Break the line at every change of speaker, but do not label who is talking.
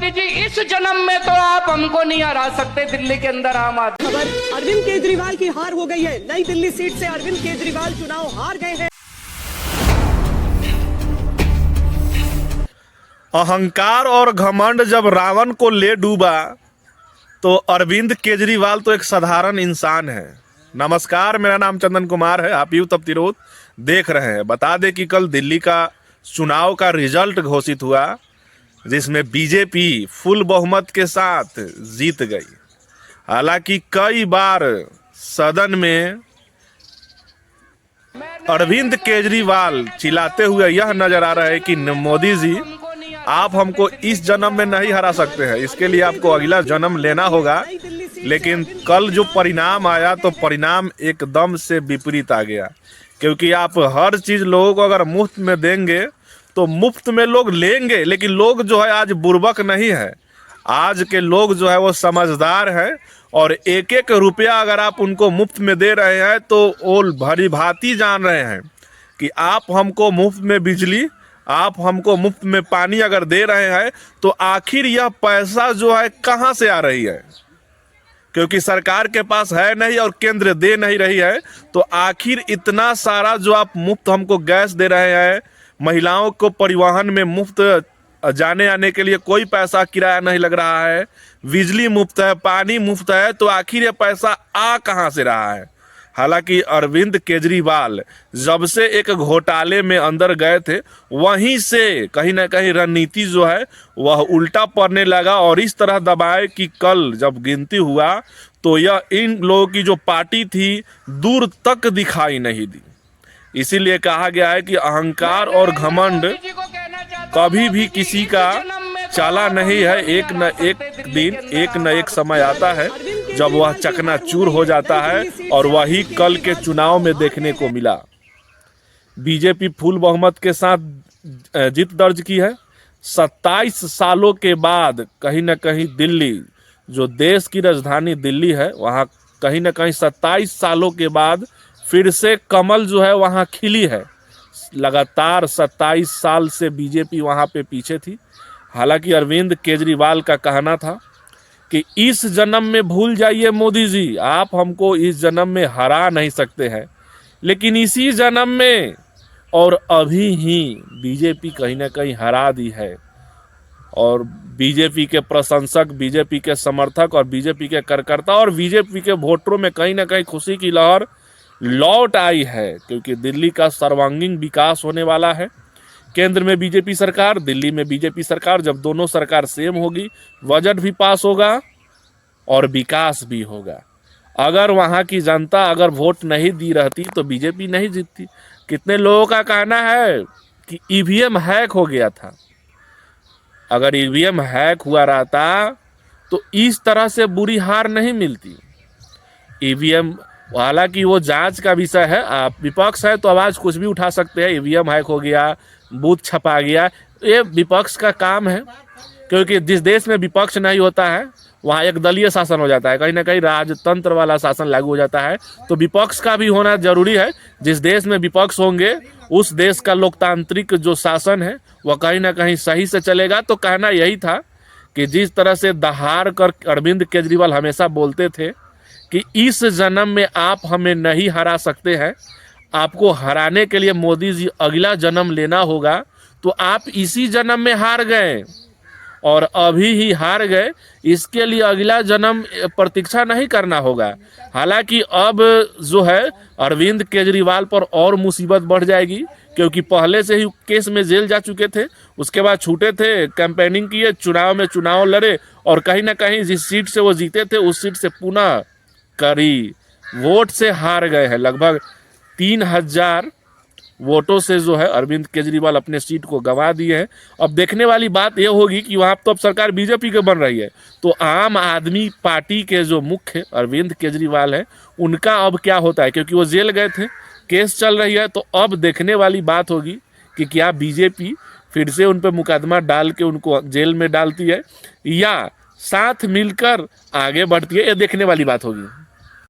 मोदी जी, इस जन्म में तो आप हमको नहीं हरा सकते दिल्ली के अंदर आम आदमी।
खबर, अरविंद केजरीवाल की हार हो गई है। नई दिल्ली सीट से अरविंद केजरीवाल चुनाव हार गए हैं।
अहंकार और घमंड जब रावण को ले डूबा तो अरविंद केजरीवाल तो एक साधारण इंसान है। नमस्कार, मेरा नाम चंदन कुमार है। आप यूथ प्रतिरोध देख रहे हैं। बता दें कि कल दिल्ली का चुनाव का रिजल्ट घोषित हुआ, जिसमें बीजेपी फुल बहुमत के साथ जीत गई। हालांकि कई बार सदन में अरविंद केजरीवाल चिल्लाते हुए यह नजर आ रहा है कि मोदी जी, आप हमको इस जन्म में नहीं हरा सकते हैं, इसके लिए आपको अगला जन्म लेना होगा। लेकिन कल जो परिणाम आया तो परिणाम एकदम से विपरीत आ गया, क्योंकि आप हर चीज लोगों को अगर मुफ्त में देंगे तो मुफ्त में लोग लेंगे। लेकिन लोग जो है आज बुर्बक नहीं है, आज के लोग जो है वो समझदार हैं और एक एक रुपया अगर आप उनको मुफ्त में दे रहे हैं तो वो भली भांति जान रहे हैं कि आप हमको मुफ्त में बिजली, आप हमको मुफ्त में पानी अगर दे रहे हैं तो आखिर यह पैसा जो है कहाँ से आ रही है, क्योंकि सरकार के पास है नहीं और केंद्र दे नहीं रही है। तो आखिर इतना सारा जो आप मुफ्त हमको गैस दे रहे हैं, महिलाओं को परिवहन में मुफ्त जाने आने के लिए कोई पैसा किराया नहीं लग रहा है, बिजली मुफ्त है, पानी मुफ्त है, तो आखिर ये पैसा आ कहाँ से रहा है। हालांकि अरविंद केजरीवाल जब से एक घोटाले में अंदर गए थे, वहीं से कहीं ना कहीं रणनीति जो है वह उल्टा पड़ने लगा और इस तरह दबाए कि कल जब गिनती हुआ तो यह इन लोगों की जो पार्टी थी दूर तक दिखाई नहीं दी। इसीलिए कहा गया है कि अहंकार और घमंड कभी भी किसी का चाला नहीं है। एक न एक दिन, एक न एक समय आता है जब वह चकनाचूर हो जाता है और वही कल के चुनाव में देखने को मिला। बीजेपी फुल बहुमत के साथ जीत दर्ज की है। 27 सालों के बाद कहीं न कहीं दिल्ली, जो देश की राजधानी दिल्ली है, वहाँ कहीं न कहीं 27 सालों के बाद फिर से कमल जो है वहाँ खिली है। लगातार 27 साल से बीजेपी वहाँ पे पीछे थी। हालांकि अरविंद केजरीवाल का कहना था कि इस जन्म में भूल जाइए मोदी जी, आप हमको इस जन्म में हरा नहीं सकते हैं। लेकिन इसी जन्म में और अभी ही बीजेपी कहीं ना कहीं हरा दी है और बीजेपी के प्रशंसक, बीजेपी के समर्थक और बीजेपी के कार्यकर्ता और बीजेपी के वोटरों में कहीं ना कहीं खुशी की लहर लौट आई है, क्योंकि दिल्ली का सर्वांगीण विकास होने वाला है। केंद्र में बीजेपी सरकार, दिल्ली में बीजेपी सरकार, जब दोनों सरकार सेम होगी, बजट भी पास होगा और विकास भी होगा। अगर वहाँ की जनता अगर वोट नहीं दी रहती तो बीजेपी नहीं जीतती। कितने लोगों का कहना है कि ईवीएम हैक हो गया था। अगर ईवीएम हैक हुआ रहता तो इस तरह से बुरी हार नहीं मिलती। ईवीएम, हालांकि वो जांच का विषय है, आप विपक्ष है तो आवाज़ कुछ भी उठा सकते हैं। ईवीएम हैक हो गया, बूथ छपा गया, ये विपक्ष का काम है, क्योंकि जिस देश में विपक्ष नहीं होता है वहाँ एक दलीय शासन हो जाता है, कहीं ना कहीं राजतंत्र वाला शासन लागू हो जाता है। तो विपक्ष का भी होना जरूरी है। जिस देश में विपक्ष होंगे उस देश का लोकतांत्रिक जो शासन है वह कहीं ना कहीं सही से चलेगा। तो कहना यही था कि जिस तरह से दहाड़ कर अरविंद केजरीवाल हमेशा बोलते थे कि इस जन्म में आप हमें नहीं हरा सकते हैं, आपको हराने के लिए मोदी जी अगला जन्म लेना होगा, तो आप इसी जन्म में हार गए और अभी ही हार गए। इसके लिए अगला जन्म प्रतीक्षा नहीं करना होगा। हालांकि अब जो है अरविंद केजरीवाल पर और मुसीबत बढ़ जाएगी, क्योंकि पहले से ही केस में जेल जा चुके थे, उसके बाद छूटे थे, कैंपेनिंग किए, चुनाव में चुनाव लड़े और कहीं ना कहीं जिस सीट से वो जीते थे उस सीट से पुनः करी वोट से हार गए हैं। लगभग 3000 वोटों से जो है अरविंद केजरीवाल अपने सीट को गंवा दिए हैं। अब देखने वाली बात यह होगी कि वहाँ तो अब सरकार बीजेपी के बन रही है, तो आम आदमी पार्टी के जो मुख्य अरविंद केजरीवाल है उनका अब क्या होता है, क्योंकि वो जेल गए थे, केस चल रही है। तो अब देखने वाली बात होगी कि क्या बीजेपी फिर से उन पर मुकदमा डाल के उनको जेल में डालती है या साथ मिलकर आगे बढ़ती है, ये देखने वाली बात होगी।